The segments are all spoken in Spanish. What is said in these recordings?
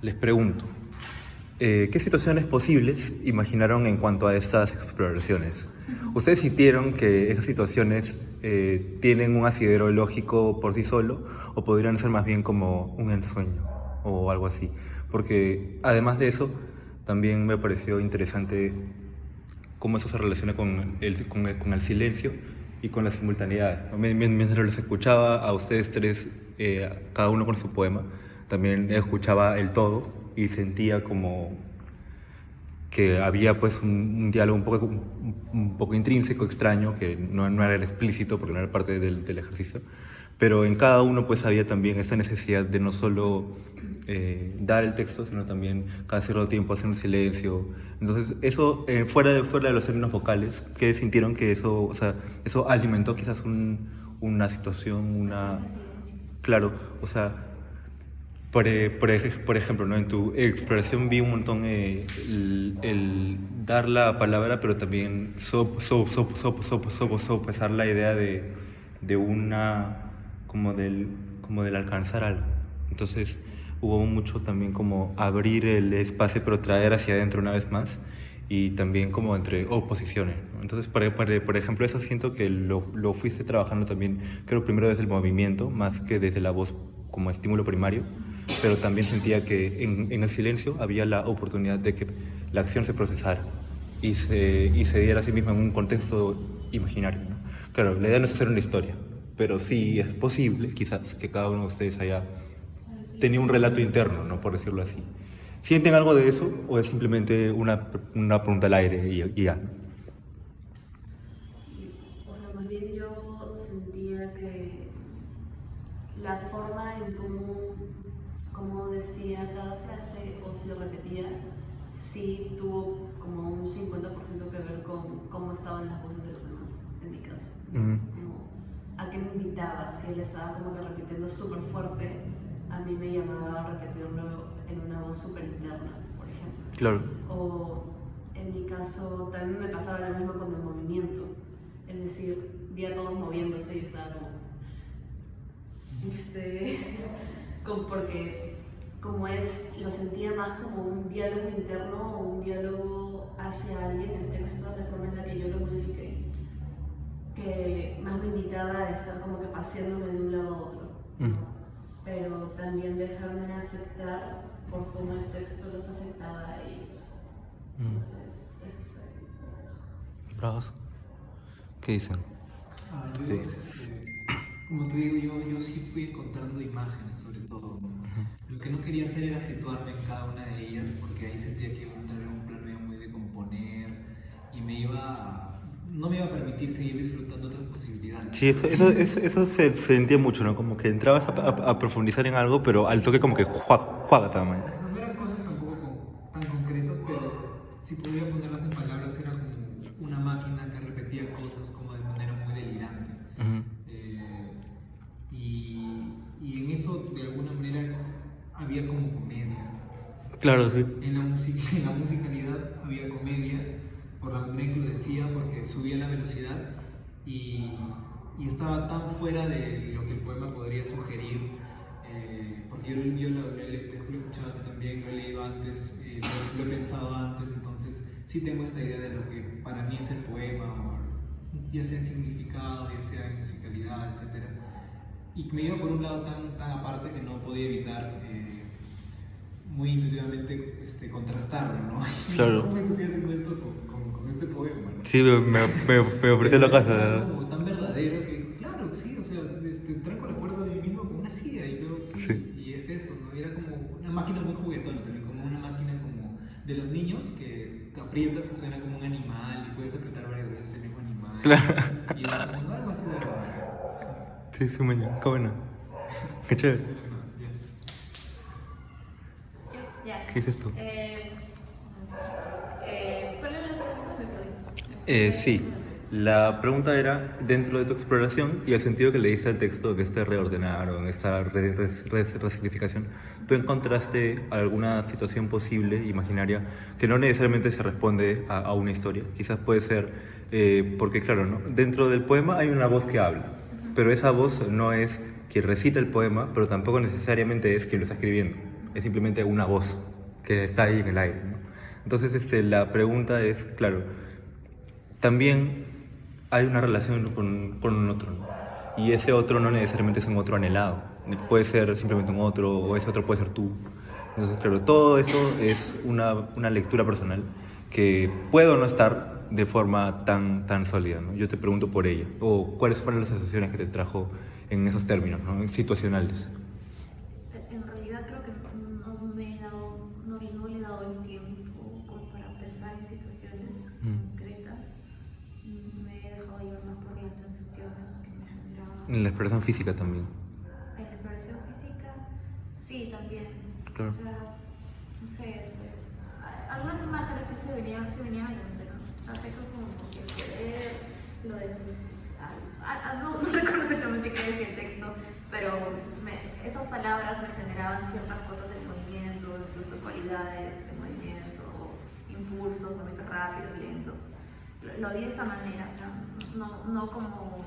Les pregunto, ¿qué situaciones posibles imaginaron en cuanto a estas exploraciones? ¿Ustedes sintieron que esas situaciones tienen un asidero lógico por sí solo o podrían ser más bien como un ensueño o algo así? Porque además de eso, también me pareció interesante cómo eso se relaciona con el silencio y con la simultaneidad. Mientras los escuchaba a ustedes tres, cada uno con su poema, también escuchaba el todo y sentía como que había pues un diálogo un poco intrínseco, extraño, que no era el explícito porque no era parte del ejercicio, pero en cada uno pues había también esta necesidad de no solo dar el texto, sino también cada cierto tiempo hacer un silencio. Entonces eso, fuera de los términos vocales, ¿qué sintieron que eso, o sea, eso alimentó quizás una situación, una... Claro, o sea, por ejemplo, ¿no? En tu exploración vi un montón el dar la palabra, pero también sopesar la idea de una, como del alcanzar algo. Entonces hubo mucho también como abrir el espacio, pero traer hacia adentro una vez más, y también como entre oposiciones, ¿no? Entonces, por ejemplo, eso siento que lo fuiste trabajando también, creo primero desde el movimiento, más que desde la voz como estímulo primario, pero también sentía que en el silencio había la oportunidad de que la acción se procesara y se diera a sí misma en un contexto imaginario, ¿no? Claro, la idea no es hacer una historia, pero sí es posible, quizás, que cada uno de ustedes haya tenido un relato interno, ¿no? Por decirlo así. ¿Sienten algo de eso o es simplemente una pregunta al aire y ya? O sea, más bien yo sentía que la forma en cómo decía cada frase o si lo repetía, sí tuvo como un 50% que ver con cómo estaban las voces de los demás, en mi caso. Como, ¿a qué me invitaba? Si él estaba como que repitiendo súper fuerte, a mí me llamaba a repetirlo en una voz súper interna, por ejemplo. Claro. O en mi caso también me pasaba lo mismo con el movimiento. Es decir, vi a todos moviéndose y estaba como... porque como lo sentía más como un diálogo interno o un diálogo hacia alguien, el texto, la forma en la que yo lo modifiqué, que más me invitaba a estar como que paseándome de un lado a otro, pero también dejarme afectar por cómo el texto los afectaba a ellos. Entonces, eso fue eso. ¿Bravos? ¿Qué dicen? Yo, como te digo, yo sí fui encontrando imágenes, sobre todo. Lo que no quería hacer era situarme en cada una de ellas, porque ahí sentía que iba a entrar en un plano ya muy de componer y no me iba a permitir seguir disfrutando otras posibilidades. Sí, eso se sentía mucho, ¿no? Como que entrabas a profundizar en algo, pero al toque como que juega también. O sea, no eran cosas tampoco tan concretas, pero si podía ponerlas en palabras, era como una máquina que repetía cosas como de manera muy delirante. Y en eso, de alguna manera, había como comedia. Claro, sí. En la musicalidad había comedia, por la manera en que lo decía, porque subía la velocidad y estaba tan fuera de lo que el poema podría sugerir, porque yo lo he escuchado antes también, lo he leído antes, lo he pensado antes, entonces sí tengo esta idea de lo que para mí es el poema, ya sea en significado, ya sea en musicalidad, etc. Y me iba por un lado tan aparte que no podía evitar muy intuitivamente contrastarlo, ¿no? Claro. ¿Cómo estoy haciendo esto con este poema? ¿No? Sí, me ofreció la casa. Era como tan verdadero que, claro, sí, o sea, entrar con la cuerda de mí mismo como una silla y luego Sí. y es eso, ¿no? Era como una máquina muy juguetona también, como una máquina como de los niños que aprietas y suena como un animal y puedes apretar varias veces el mismo animal. Claro. Y es como algo así de verdad. Sí, sí, mañana. Qué bueno. Qué chévere. Ya. ¿Qué dices tú? ¿Cuál era la pregunta? Me perdí. Sí, la pregunta era, dentro de tu exploración y el sentido que le diste al texto de este reordenar o en esta resignificación, ¿tú encontraste alguna situación posible, imaginaria, que no necesariamente se responde a una historia? Quizás puede ser, porque claro, ¿no? Dentro del poema hay una voz que habla, pero esa voz no es quien recita el poema, pero tampoco necesariamente es quien lo está escribiendo. es simplemente una voz que está ahí en el aire, ¿no? Entonces, la pregunta es, claro, también hay una relación con un otro, ¿no? Y ese otro no necesariamente es un otro anhelado, puede ser simplemente un otro, o ese otro puede ser tú. Entonces, claro, todo eso es una lectura personal que puede o no estar de forma tan sólida, ¿no? Yo te pregunto por ella, o cuáles fueron las sensaciones que te trajo en esos términos, ¿no? Situacionales. En realidad creo que no me he dado, no le he dado el tiempo como para pensar en situaciones concretas. Me he dejado llevar más por las sensaciones que me generaban. En la expresión física también. En la expresión física, sí, también. Claro. O sea, no sé, algunas imágenes sí se venían a mi mente, ¿no? Hace como que ver lo de no recuerdo exactamente qué decía el texto, pero esas palabras me generaban ciertas cosas del movimiento, incluso cualidades del movimiento, impulsos, movimientos rápidos, lentos. Lo vi de esa manera, o sea, no como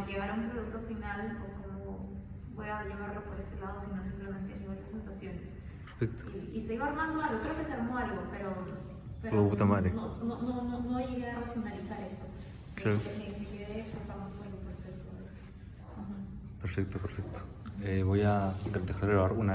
llegar a un producto final o como voy a llevarlo por este lado, sino simplemente a nivel de sensaciones. Perfecto. Y se iba armando algo, creo que se armó algo, pero Oh, puta madre. no llegué a racionalizar eso. Claro. Me quedé pasando por el proceso. Perfecto. Voy a dejar de grabar una.